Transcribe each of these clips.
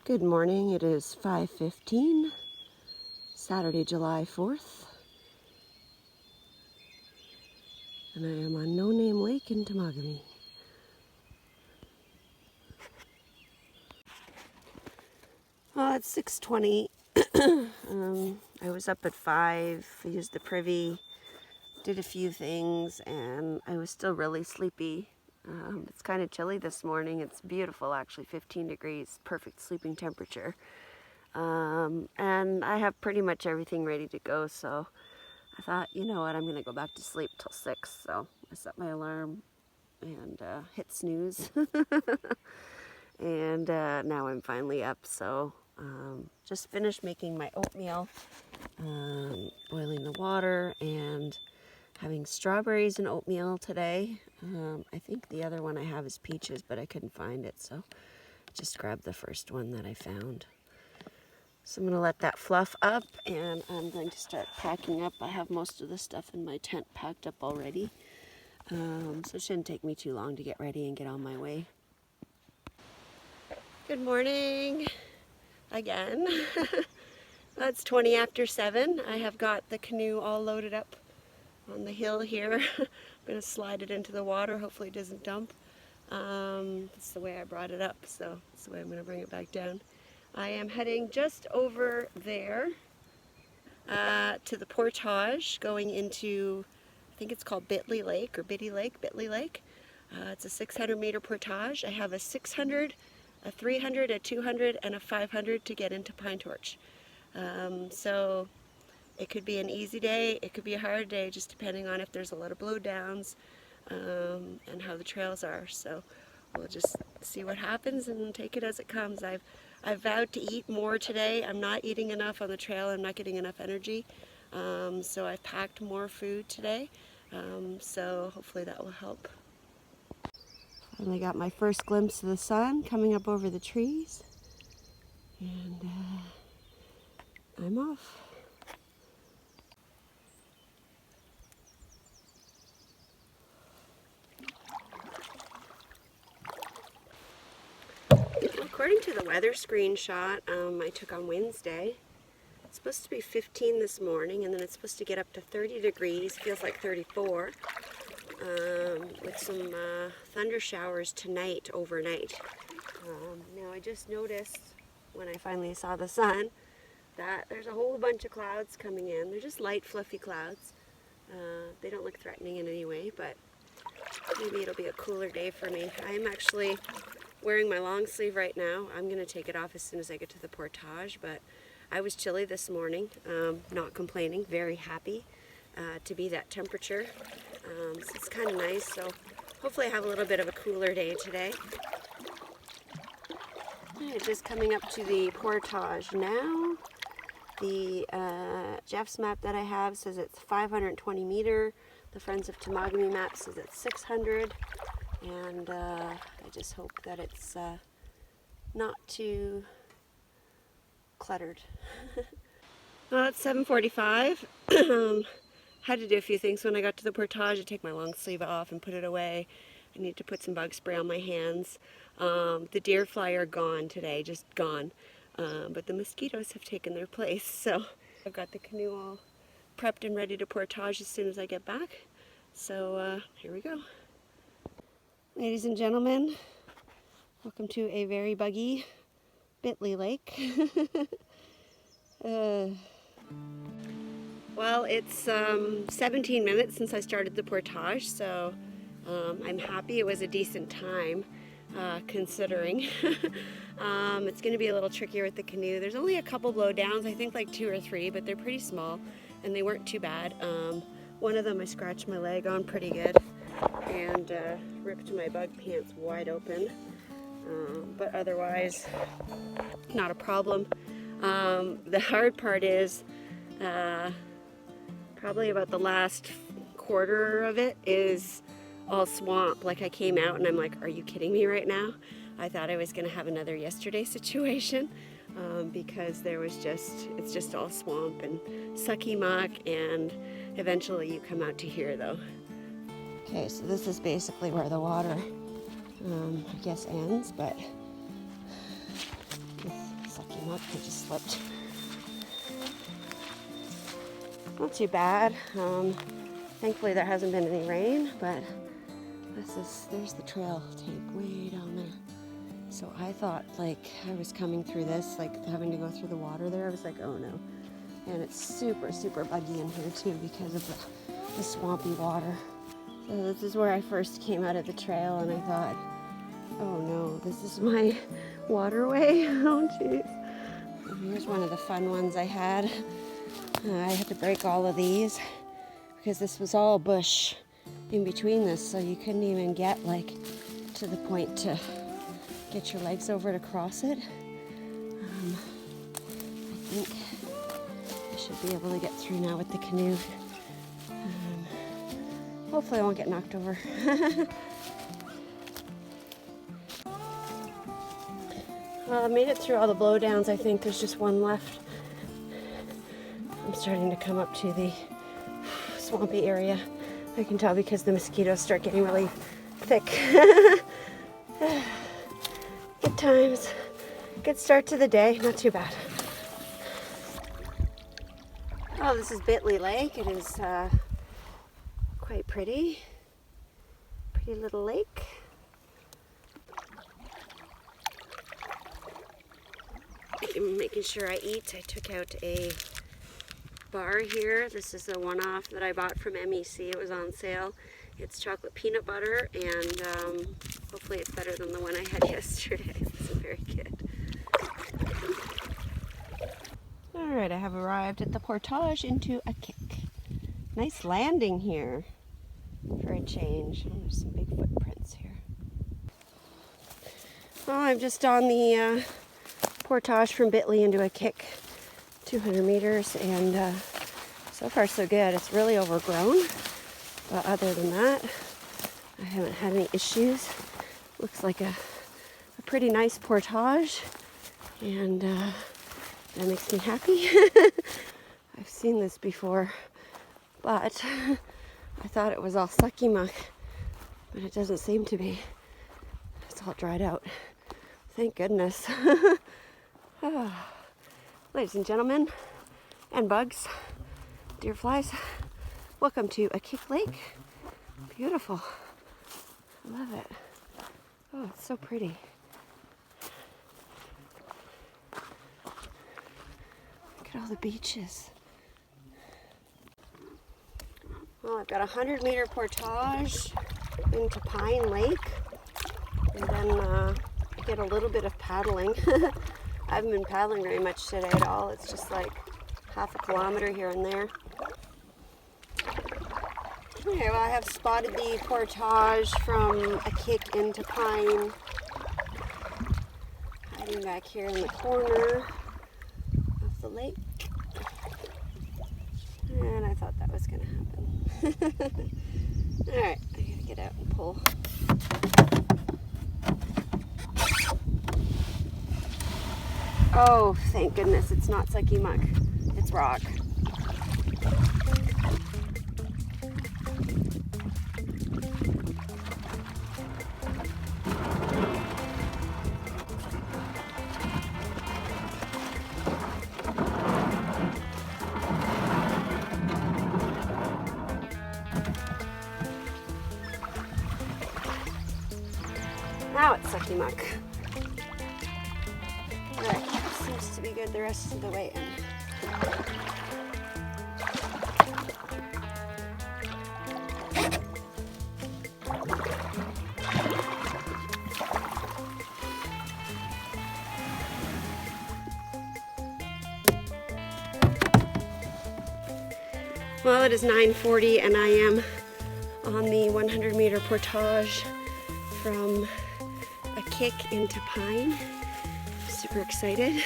Good morning, it is 5:15, Saturday, July 4th, and I am on No Name Lake in Temagami. It's 6:20. I was up at 5, used the privy, did a few things, and I was still really sleepy. It's kind of chilly this morning. It's beautiful, actually, 15 degrees, perfect sleeping temperature. And I have pretty much everything ready to go, so I thought, you know what, I'm going to go back to sleep till 6, so I set my alarm and hit snooze. And now I'm finally up, so just finished making my oatmeal, boiling the water, and having strawberries and oatmeal today. I think the other one I have is peaches, but I couldn't find it, so just grabbed the first one that I found. So I'm going to let that fluff up, and I'm going to start packing up. I have most of the stuff in my tent packed up already, so it shouldn't take me too long to get ready and get on my way. Good morning again. It's 20 after 7. I have got the canoe all loaded up on the hill here. I'm going to slide it into the water. Hopefully it doesn't dump. That's the way I brought it up, so that's the way I'm going to bring it back down. I am heading just over there to the Portage, going into, I think it's called Bentley Lake or Bentley Lake. It's a 600 meter portage. I have a 600, a 300, a 200, and a 500 to get into Pine Torch. So it could be an easy day, it could be a hard day, just depending on if there's a lot of blowdowns and how the trails are. So we'll just see what happens and take it as it comes. I've vowed to eat more today. I'm not eating enough on the trail. I'm not getting enough energy. So I've packed more food today. So hopefully that will help. Finally got my first glimpse of the sun coming up over the trees. And I'm off. According to the weather screenshot I took on Wednesday, it's supposed to be 15 this morning, and then it's supposed to get up to 30 degrees, feels like 34, with some thunder showers tonight, overnight. Now I just noticed when I finally saw the sun that there's a whole bunch of clouds coming in. They're just light, fluffy clouds. They don't look threatening in any way, but maybe it'll be a cooler day for me. I'm actually wearing my long sleeve right now. I'm going to take it off as soon as I get to the Portage, but I was chilly this morning, not complaining, very happy to be that temperature. So it's kind of nice, so hopefully I have a little bit of a cooler day today. Just coming up to the Portage now. The Jeff's map that I have says it's 520 meter. The Friends of Temagami map says it's 600. And I just hope that it's not too cluttered. Well, it's 7:45. Had to do a few things when I got to the Portage. I take my long sleeve off and put it away. I need to put some bug spray on my hands. The deer fly are gone today, just gone. But the mosquitoes have taken their place. So I've got the canoe all prepped and ready to Portage as soon as I get back. So here we go. Ladies and gentlemen, welcome to a very buggy Bentley Lake. Well, it's 17 minutes since I started the Portage, so I'm happy it was a decent time, considering. It's going to be a little trickier with the canoe. There's only a couple blowdowns, I think like 2 or 3, but they're pretty small, and they weren't too bad. One of them I scratched my leg on pretty good, and ripped my bug pants wide open, but otherwise not a problem. The hard part is probably about the last quarter of it is all swamp. Like I came out and I'm like, are you kidding me right now? I thought I was going to have another yesterday situation because it's just all swamp and sucky muck, and eventually you come out to here though. Okay, so this is basically where the water, I guess, ends, but sucky muck. I just slipped. Not too bad. Thankfully there hasn't been any rain, but there's the trail tape way down there. So I thought like I was coming through this, like having to go through the water there. I was like, oh no. And it's super, super buggy in here too because of the swampy water. So this is where I first came out of the trail and I thought, oh no, this is my waterway. Oh jeez. Here's one of the fun ones I had. I had to break all of these because this was all bush in between this, so you couldn't even get like to the point to get your legs over to cross it. I think I should be able to get through now with the canoe. Hopefully I won't get knocked over. Well, I made it through all the blowdowns. I think there's just one left. I'm starting to come up to the swampy area. I can tell because the mosquitoes start getting really thick. Good times. Good start to the day. Not too bad. Oh, this is Bentley Lake. It is quite pretty. Pretty little lake. I'm making sure I eat. I took out a bar here. This is a one-off that I bought from MEC. It was on sale. It's chocolate peanut butter, and hopefully it's better than the one I had yesterday. It's very good. Alright, I have arrived at the Portage into Acke. Nice landing here for a change. Oh, there's some big footprints here. Well, I'm just on the Portage from Bentley into Acke, 200 meters, and so far so good. It's really overgrown, but other than that, I haven't had any issues. Looks like a pretty nice portage, and that makes me happy. I've seen this before, but I thought it was all sucky muck, but it doesn't seem to be. It's all dried out. Thank goodness. Oh. Ladies and gentlemen, and bugs, deer flies, welcome to Acke Lake. Beautiful. I love it. Oh, it's so pretty. Look at all the beaches. Well, I've got a 100-meter portage into Pine Lake, and then I get a little bit of paddling. I haven't been paddling very much today at all. It's just like half a kilometer here and there. Okay, well, I have spotted the portage from Acke into Pine. Hiding back here in the corner of the lake. And I thought that was going to happen. Alright, I gotta get out and pull. Oh, thank goodness it's not sucky muck. It's rock. Now it's sucky muck. Alright, seems to be good the rest of the way in. Well, it is 9:40 and I am on the 100-meter portage from Acke into Pine. Super excited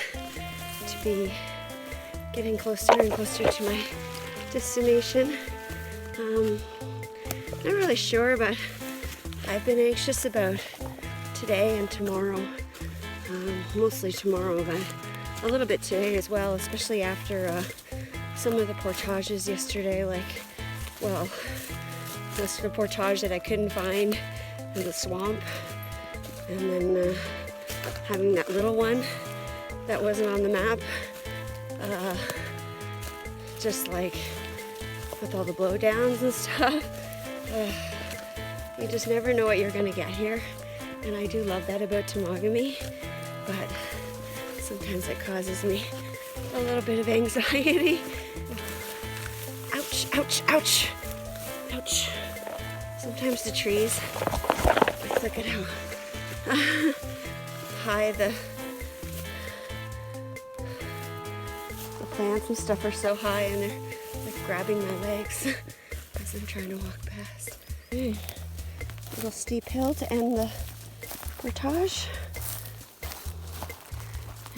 to be getting closer and closer to my destination. Not really sure, but I've been anxious about today and tomorrow. Mostly tomorrow, but a little bit today as well, especially after some of the portages yesterday, like, well, most of the portage that I couldn't find in the swamp, and then having that little one that wasn't on the map. Just like with all the blowdowns and stuff. You just never know what you're gonna get here. And I do love that about Temagami, but sometimes it causes me a little bit of anxiety. Ouch, ouch, ouch, ouch. Sometimes the trees, look at how high the plants and stuff are so high, and they're like grabbing my legs as I'm trying to walk past. Okay. Little steep hill to end the Portage.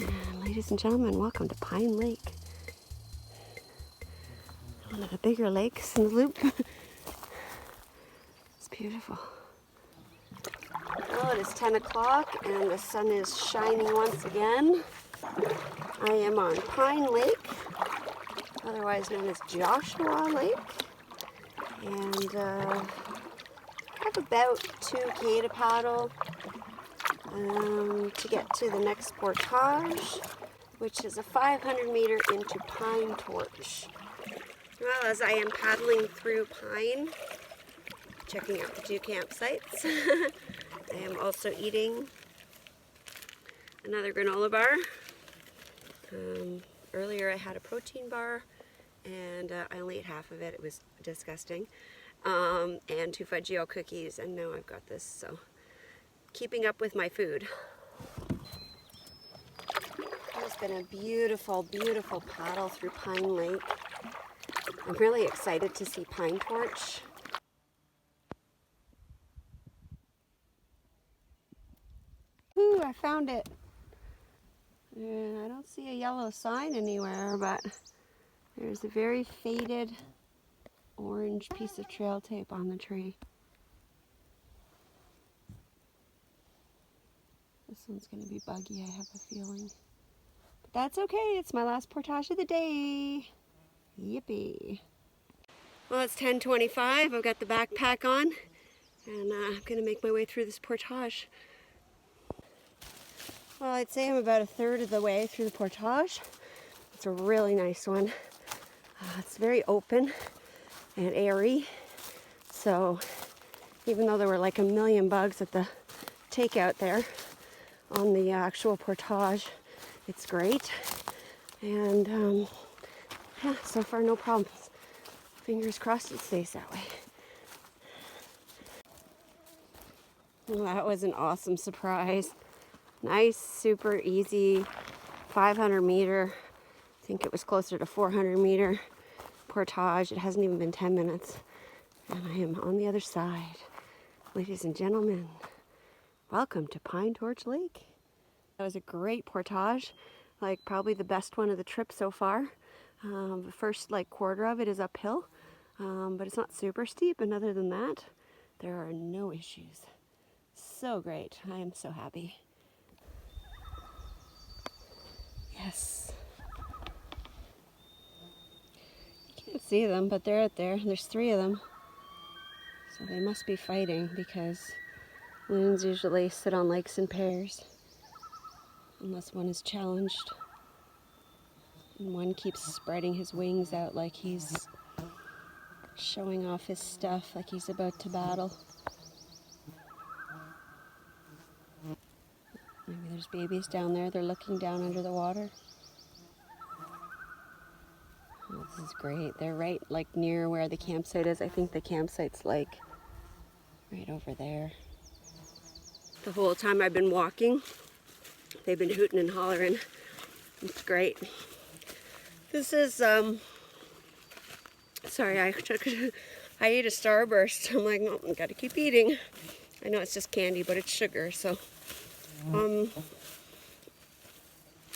And ladies and gentlemen, welcome to Pine Lake. One of the bigger lakes in the loop. It's beautiful. Well, it is 10 o'clock and the sun is shining once again. I am on Pine Lake, otherwise known as Joshua Lake. And I have about 2K to paddle to get to the next Portage, which is a 500-meter into Pine Torch. Well, as I am paddling through Pine, checking out the 2 campsites, I am also eating another granola bar. Earlier I had a protein bar, and I only ate half of it. It was disgusting. And 2 Fudgio cookies, and now I've got this, so keeping up with my food. It's been a beautiful, beautiful paddle through Pine Lake. I'm really excited to see Pine Torch. Ooh, I found it. And I don't see a yellow sign anywhere, but there's a very faded orange piece of trail tape on the tree. This one's going to be buggy, I have a feeling. But that's okay, it's my last Portage of the day. Yippee. Well, it's 10:25. I've got the backpack on, and I'm going to make my way through this Portage. Well, I'd say I'm about 1/3 of the way through the Portage. It's a really nice one. It's very open and airy, so even though there were like a million bugs at the takeout there on the actual Portage, it's great. And yeah, so far no problems. Fingers crossed it stays that way. Well, that was an awesome surprise. Nice, super easy 500-meter. I think it was closer to 400-meter Portage. It hasn't even been 10 minutes. And I am on the other side. Ladies and gentlemen, welcome to Pine Torch Lake. That was a great Portage, like probably the best one of the trip so far. The first like quarter of it is uphill, but it's not super steep, and other than that, there are no issues. So great. I am so happy. Yes. You can't see them, but they're out there. There's 3 of them. So they must be fighting, because loons usually sit on lakes in pairs, unless one is challenged. And one keeps spreading his wings out like he's showing off his stuff, like he's about to battle. Maybe there's babies down there. They're looking down under the water. Oh, this is great. They're right like near where the campsite is. I think the campsite's like right over there. The whole time I've been walking, they've been hooting and hollering. It's great. This is, sorry, I ate a Starburst. I'm like, no, I gotta keep eating. I know it's just candy, but it's sugar, so.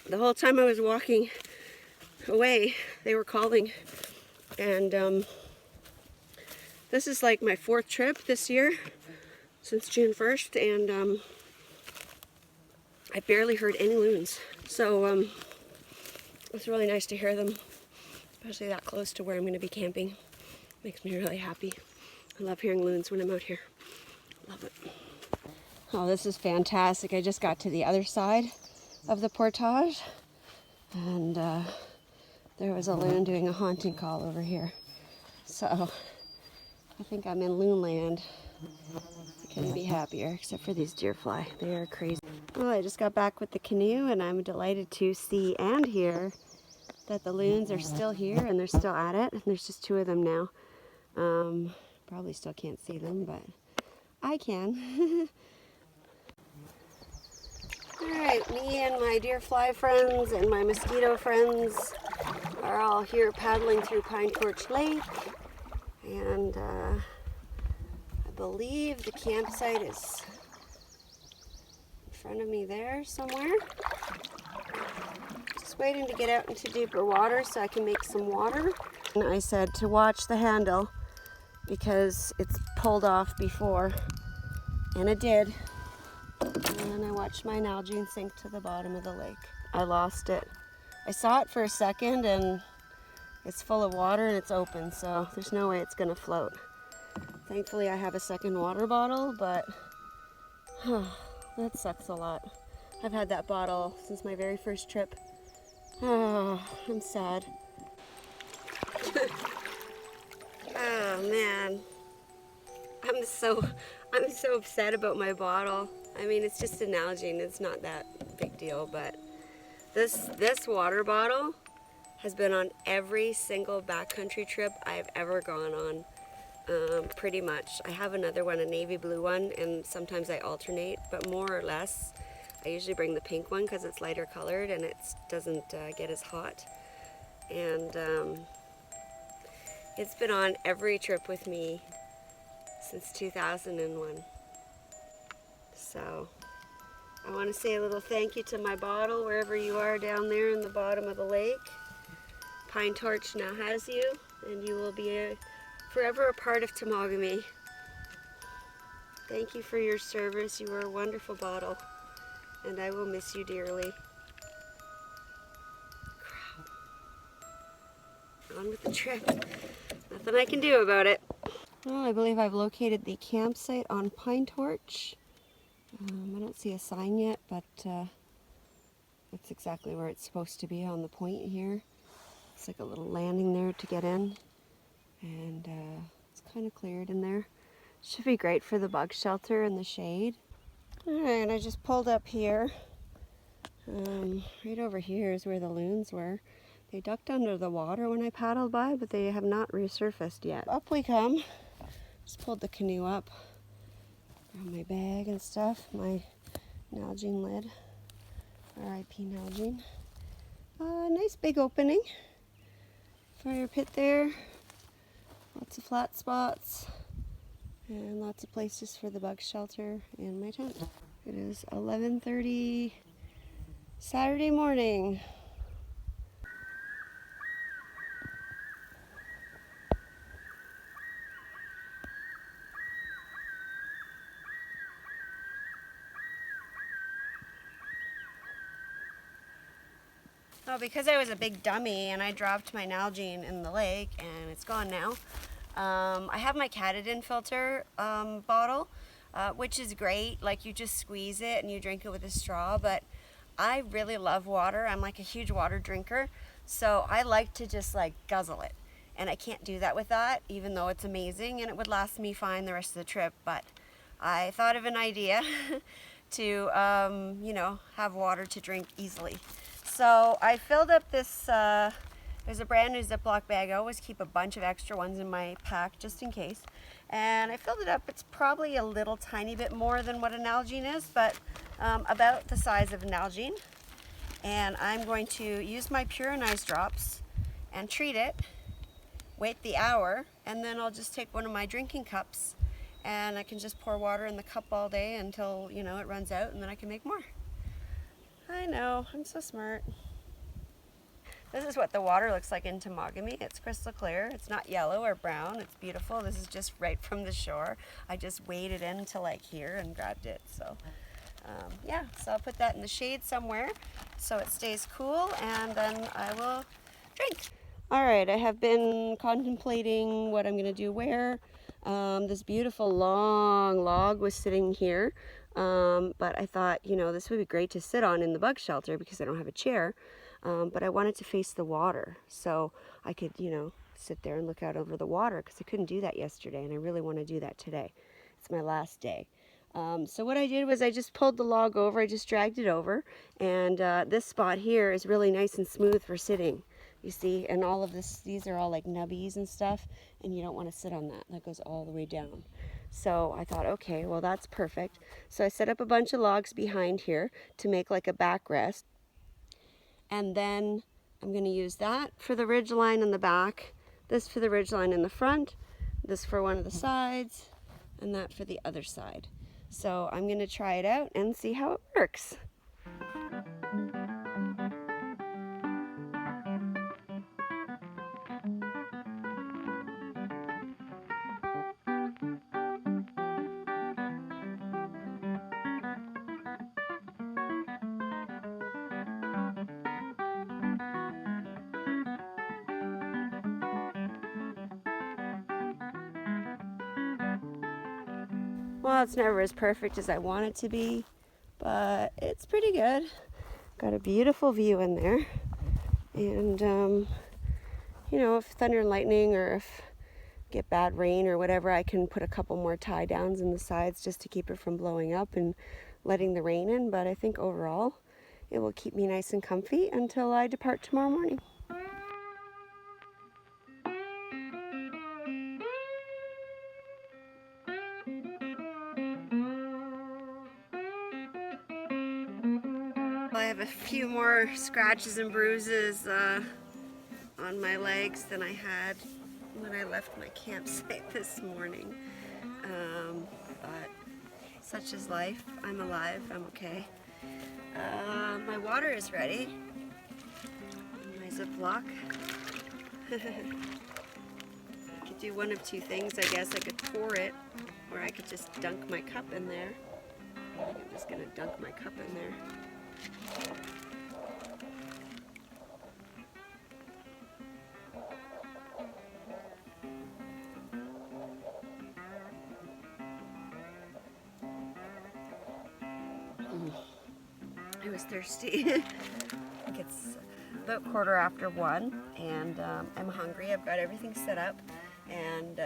The whole time I was walking away, they were calling. And this is like my 4th trip this year, since June 1st, and I barely heard any loons. So it's really nice to hear them, especially that close to where I'm going to be camping. Makes me really happy. I love hearing loons when I'm out here. Love it. Oh, this is fantastic. I just got to the other side of the Portage. and there was a loon doing a haunting call over here. So I think I'm in loon land. I couldn't be happier, except for these deer fly. They are crazy. Well, I just got back with the canoe, and I'm delighted to see and hear that the loons are still here and they're still at it. And there's just 2 of them now. Probably still can't see them, but I can. Alright, me and my deer fly friends and my mosquito friends are all here paddling through Portage Lake. And I believe the campsite is in front of me there somewhere. Just waiting to get out into deeper water so I can make some water. And I said to watch the handle because it's pulled off before, and it did. And I watched my Nalgene sink to the bottom of the lake. I lost it. I saw it for a second and it's full of water and it's open, so there's no way it's gonna float. Thankfully I have a second water bottle, but that sucks a lot. I've had that bottle since my very first trip. Oh, I'm sad. Oh man, I'm so upset about my bottle. I mean, it's just a Nalgene, it's not that big deal, but this water bottle has been on every single backcountry trip I've ever gone on, pretty much. I have another one, a navy blue one, and sometimes I alternate, but more or less I usually bring the pink one because it's lighter colored and it doesn't get as hot. And it's been on every trip with me since 2001. So I want to say a little thank you to my bottle wherever you are down there in the bottom of the lake. Pine Torch now has you, and you will be forever a part of Temagami. Thank you for your service. You are a wonderful bottle, and I will miss you dearly. Crap. On with the trip. Nothing I can do about it. Well, I believe I've located the campsite on Pine Torch. I don't see a sign yet, but that's exactly where it's supposed to be, on the point here. It's like a little landing there to get in, and it's kind of cleared in there. Should be great for the bug shelter and the shade. Alright, I just pulled up here. Right over here is where the loons were. They ducked under the water when I paddled by, but they have not resurfaced yet. Up we come. Just pulled the canoe up. Got my bag and stuff, my Nalgene lid. R.I.P. Nalgene. Nice big opening. Fire pit there. Lots of flat spots. And lots of places for the bug shelter and my tent. It is 11:30 Saturday morning. Well, because I was a big dummy and I dropped my Nalgene in the lake and it's gone now, I have my Katadyn filter bottle, which is great. Like, you just squeeze it and you drink it with a straw, but I really love water. I'm like a huge water drinker, so I like to just like guzzle it. And I can't do that with that, even though it's amazing and it would last me fine the rest of the trip. But I thought of an idea to, you know, have water to drink easily. So I filled up this, there's a brand new Ziploc bag. I always keep a bunch of extra ones in my pack just in case. And I filled it up. It's probably a little tiny bit more than what a Nalgene is, but about the size of a Nalgene. And I'm going to use my Purinized drops and treat it, wait the hour, and then I'll just take one of my drinking cups and I can just pour water in the cup all day until, you know, it runs out, and then I can make more. I know, I'm so smart. This is what the water looks like in Temagami. It's crystal clear. It's not yellow or brown. It's beautiful. This is just right from the shore. I just waded into like here and grabbed it. So yeah, so I'll put that in the shade somewhere so it stays cool, and then I will drink. All right, I have been contemplating what I'm going to do where. This beautiful long log was sitting here. But I thought, you know, this would be great to sit on in the bug shelter because I don't have a chair. but I wanted to face the water so I could, you know, sit there and look out over the water, because I couldn't do that yesterday, and I really want to do that today. It's my last day. So what I did was I just pulled the log over, I just dragged it over, and this spot here is really nice and smooth for sitting, you see, and all of this, these are all like nubbies and stuff, and you don't want to sit on that. That goes all the way down. So I thought, okay, well that's perfect. So I set up a bunch of logs behind here to make like a backrest, and then I'm going to use that for the ridge line in the back, this for the ridge line in the front, this for one of the sides, and that for the other side. So I'm going to try it out and see how it works. Well, it's never as perfect as I want it to be, but it's pretty good. Got a beautiful view in there. And, you know, if thunder and lightning, or if get bad rain or whatever, I can put a couple more tie downs in the sides just to keep it from blowing up and letting the rain in. But I think overall it will keep me nice and comfy until I depart tomorrow morning. I have a few more scratches and bruises on my legs than I had when I left my campsite this morning. But such is life. I'm alive. I'm okay. My water is ready. My Ziploc. I could do one of two things, I guess. I could pour it, or I could just dunk my cup in there. I think I'm just going to dunk my cup in there. I was thirsty. I think it's about 1:15, and I'm hungry. I've got everything set up, and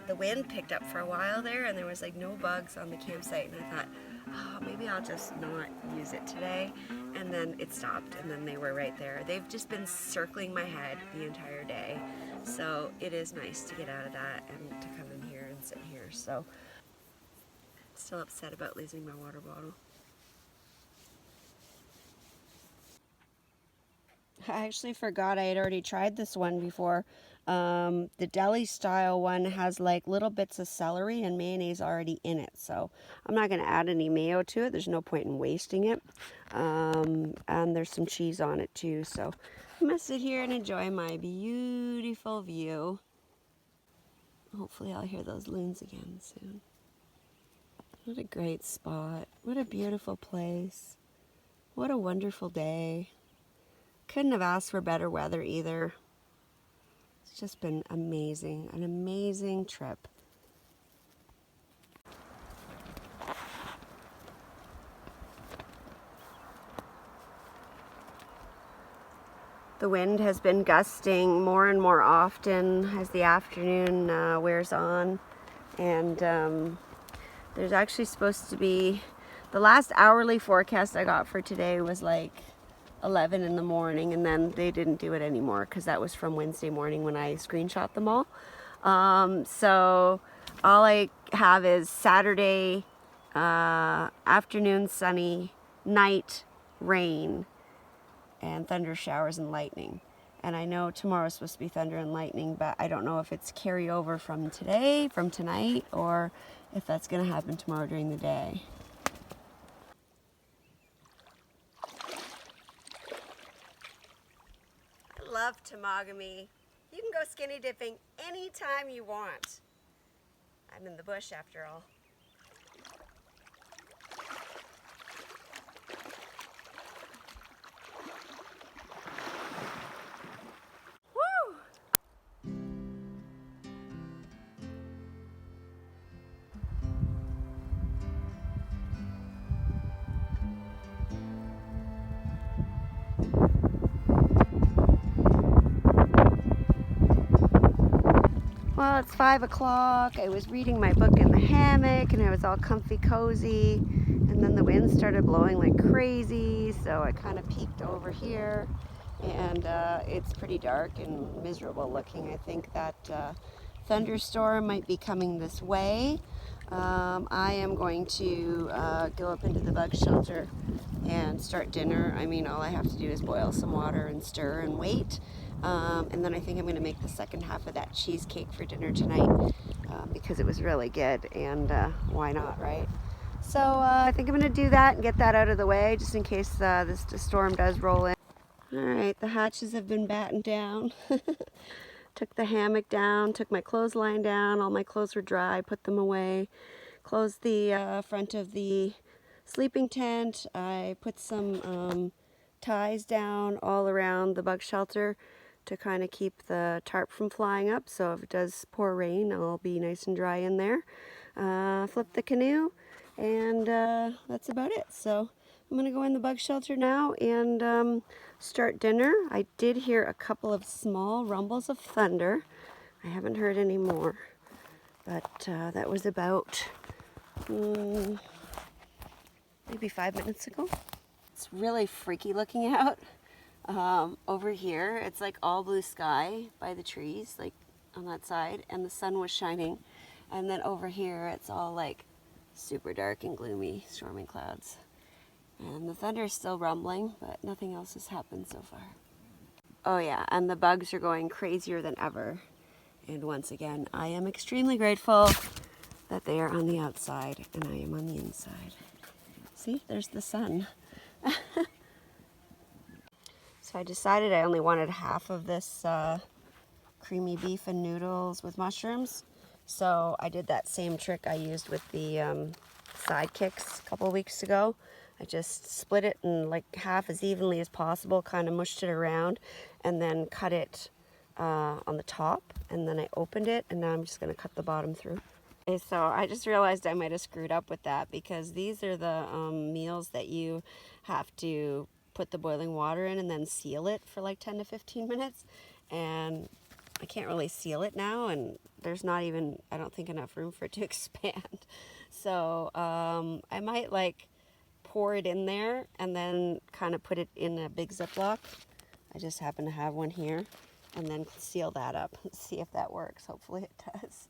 the wind picked up for a while there, and there was like no bugs on the campsite, and I thought, oh, maybe I'll just not use it today. And then it stopped, and then they were right there. They've just been circling my head the entire day, so it is nice to get out of that and to come in here and sit here. So still upset about losing my water bottle. I actually forgot I had already tried this one before. The deli style one has like little bits of celery and mayonnaise already in it, so I'm not going to add any mayo to it. There's no point in wasting it. And there's some cheese on it too, so I'm going to sit here and enjoy my beautiful view. Hopefully I'll hear those loons again soon. What a great spot. What a beautiful place. What a wonderful day. Couldn't have asked for better weather either. It's just been amazing, an amazing trip. The wind has been gusting more and more often as the afternoon wears on, and there's actually supposed to be, the last hourly forecast I got for today was like 11 in the morning, and then they didn't do it anymore because that was from Wednesday morning when I screenshot them all. So all I have is Saturday afternoon sunny, night rain, and thunder showers and lightning. And I know tomorrow's supposed to be thunder and lightning, but I don't know if it's carryover from today, from tonight, or if that's going to happen tomorrow during the day. Love Temagami. You can go skinny dipping anytime you want. I'm in the bush after all. Well, it's 5 o'clock. I was reading my book in the hammock and I was all comfy cozy, and then the wind started blowing like crazy, so I kind of peeked over here, and it's pretty dark and miserable looking. I think that thunderstorm might be coming this way. I am going to go up into the bug shelter and start dinner. I mean, all I have to do is boil some water and stir and wait. And then I think I'm going to make the second half of that cheesecake for dinner tonight because it was really good, and why not, right? So I think I'm going to do that and get that out of the way just in case this storm does roll in. All right, the hatches have been battened down. Took the hammock down, took my clothesline down, all my clothes were dry, put them away, closed the front of the sleeping tent. I put some ties down all around the bug shelter to kind of keep the tarp from flying up, so if it does pour rain, I'll be nice and dry in there. Flip the canoe, and that's about it. So I'm gonna go in the bug shelter now and start dinner. I did hear a couple of small rumbles of thunder. I haven't heard any more, but that was about maybe 5 minutes ago. It's really freaky looking out. Over here, it's like all blue sky by the trees, like on that side, and the sun was shining. And then over here, it's all like super dark and gloomy, storming clouds. And the thunder is still rumbling, but nothing else has happened so far. Oh yeah, and the bugs are going crazier than ever. And once again, I am extremely grateful that they are on the outside and I am on the inside. See, there's the sun. So I decided I only wanted half of this creamy beef and noodles with mushrooms. So I did that same trick I used with the sidekicks a couple weeks ago. I just split it in like half as evenly as possible, kind of mushed it around, and then cut it on the top. And then I opened it, and now I'm just going to cut the bottom through. Okay, so I just realized I might have screwed up with that, because these are the meals that you have to put the boiling water in and then seal it for like 10 to 15 minutes. And I can't really seal it now, and there's not even, I don't think, enough room for it to expand. So I might like pour it in there and then kind of put it in a big Ziploc. I just happen to have one here, and then seal that up. Let's see if that works. Hopefully it does.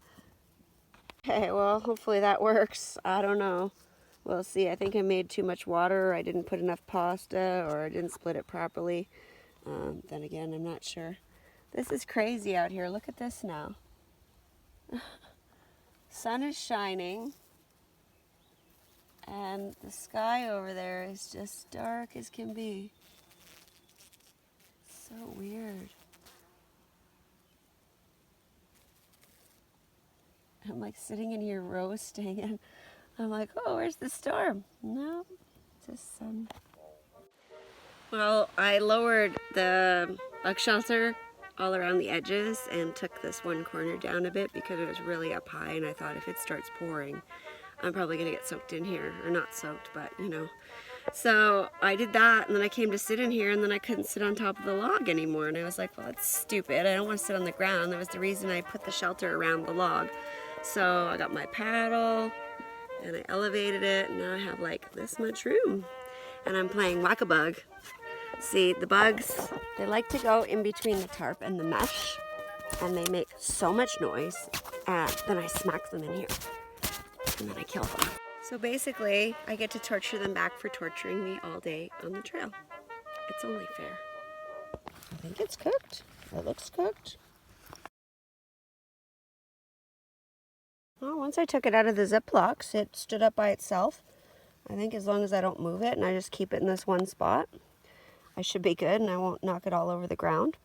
Okay, well, hopefully that works. I don't know. We'll see. I think I made too much water, or I didn't put enough pasta, or I didn't split it properly. Then again, I'm not sure. This is crazy out here. Look at this now. Sun is shining, and the sky over there is just dark as can be. So weird. I'm like sitting in here roasting, and I'm like, oh, where's the storm? No, just sun. Well, I lowered the bug shelter all around the edges and took this one corner down a bit because it was really up high, and I thought if it starts pouring, I'm probably gonna get soaked in here. Or not soaked, but you know. So I did that, and then I came to sit in here, and then I couldn't sit on top of the log anymore, and I was like, well, that's stupid. I don't want to sit on the ground. That was the reason I put the shelter around the log. So I got my paddle, and I elevated it, and now I have like this much room. And I'm playing whack-a-bug. See, the bugs, they like to go in between the tarp and the mesh, and they make so much noise, and then I smack them in here, and then I kill them. So basically, I get to torture them back for torturing me all day on the trail. It's only fair. I think it's cooked. It looks cooked. Well, once I took it out of the Ziplocs, it stood up by itself. I think as long as I don't move it and I just keep it in this one spot, I should be good, and I won't knock it all over the ground.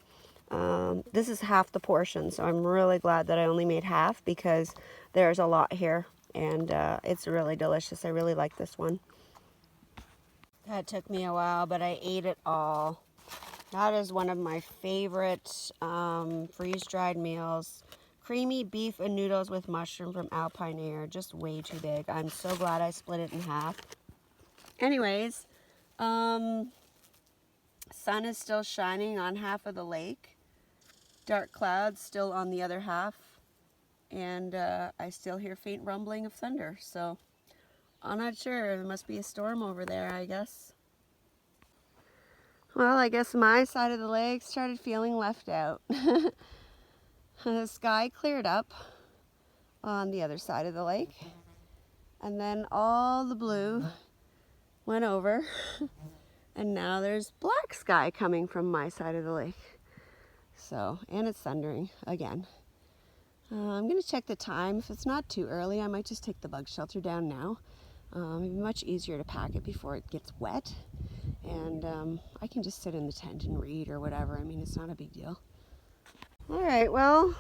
This is half the portion, so I'm really glad that I only made half, because there's a lot here, and it's really delicious. I really like this one. That took me a while, but I ate it all. That is one of my favorite freeze-dried meals. Creamy beef and noodles with mushroom from Alpine Air. Just way too big. I'm so glad I split it in half. Anyways, sun is still shining on half of the lake. Dark clouds still on the other half. and I still hear faint rumbling of thunder, so I'm not sure. There must be a storm over there, I guess. Well, I guess my side of the lake started feeling left out. The sky cleared up on the other side of the lake, and then all the blue went over, and now there's black sky coming from my side of the lake. So, and it's thundering again. I'm going to check the time. If it's not too early, I might just take the bug shelter down now. It'd be much easier to pack it before it gets wet, and I can just sit in the tent and read or whatever. I mean, it's not a big deal. All right, well,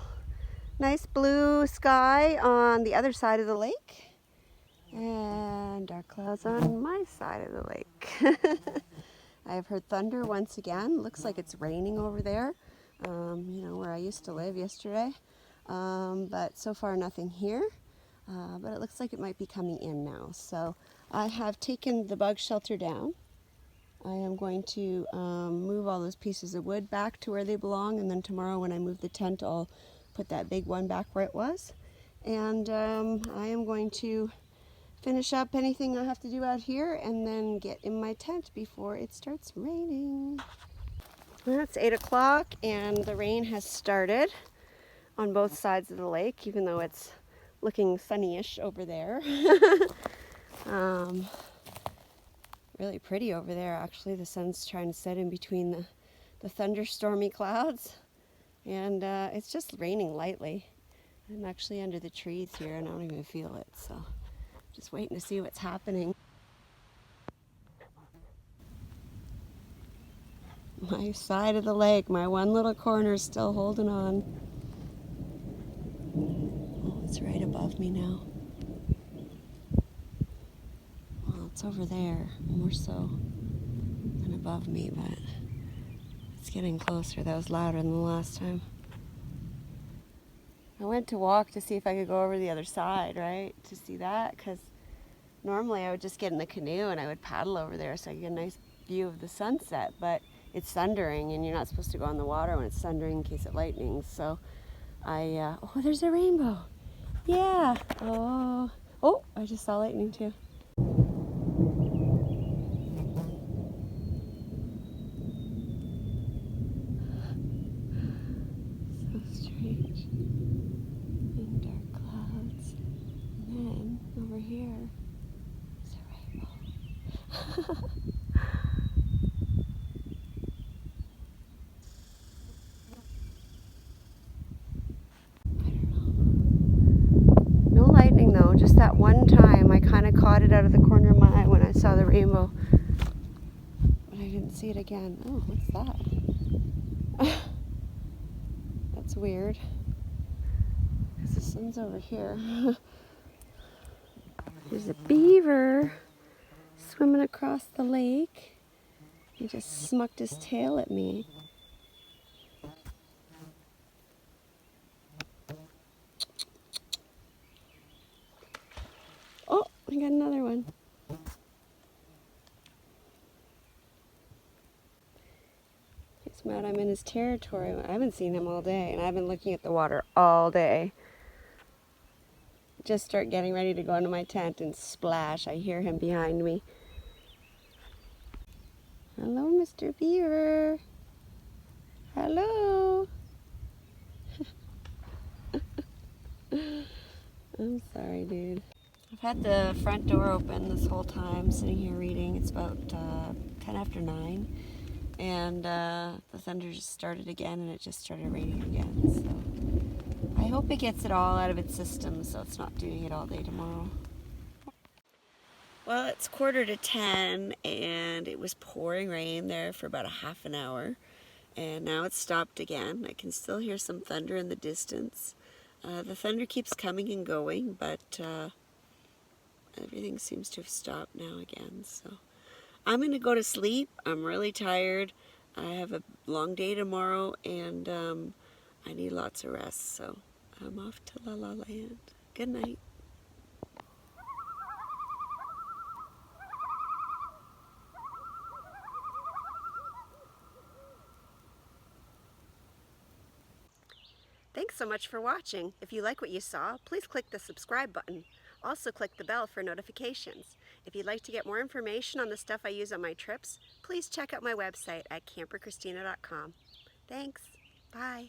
nice blue sky on the other side of the lake, and dark clouds on my side of the lake. I have heard thunder once again. Looks like it's raining over there, you know, where I used to live yesterday. But so far nothing here. But it looks like it might be coming in now. So I have taken the bug shelter down. I am going to move all those pieces of wood back to where they belong, and then tomorrow when I move the tent, I'll put that big one back where it was. And I am going to finish up anything I have to do out here and then get in my tent before it starts raining. Well, it's 8 o'clock and the rain has started on both sides of the lake, even though it's looking sunny-ish over there. Really pretty over there, actually. The sun's trying to set in between the thunderstormy clouds, and it's just raining lightly. I'm actually under the trees here and I don't even feel it, so just waiting to see what's happening. My side of the lake, my one little corner is still holding on. Oh, it's right above me now. Well, it's over there, more so than above me, but it's getting closer. That was louder than the last time. I went to walk to see if I could go over the other side, right, to see that, because normally I would just get in the canoe and I would paddle over there so I could get a nice view of the sunset, but it's thundering and you're not supposed to go in the water when it's thundering in case it lightnings. So oh, there's a rainbow. Yeah. Oh, I just saw lightning too. So strange. And dark clouds. And then over here is a rainbow. No lightning though, just that one time I kind of caught it out of the corner of my eye when I saw the rainbow. But I didn't see it again. Oh, what's that? That's weird. Because the sun's over here. There's a beaver swimming across the lake. He just smucked his tail at me. Oh, I got another one. He's mad I'm in his territory. I haven't seen him all day, and I've been looking at the water all day. Just start getting ready to go into my tent and splash. I hear him behind me. Hello, Mr. Beaver. Hello. I'm sorry, dude. I've had the front door open this whole time, sitting here reading. It's about 10 after 9, and the thunder just started again, and it just started raining again. So I hope it gets it all out of its system so it's not doing it all day tomorrow. Well, it's 9:45, and it was pouring rain there for about a half an hour, and now it's stopped again. I can still hear some thunder in the distance. The thunder keeps coming and going, but everything seems to have stopped now again. So I'm going to go to sleep. I'm really tired. I have a long day tomorrow, and I need lots of rest. So I'm off to La La Land. Good night. Thanks so much for watching. If you like what you saw, please click the subscribe button. Also click the bell for notifications. If you'd like to get more information on the stuff I use on my trips, please check out my website at CamperChristina.com. Thanks. Bye.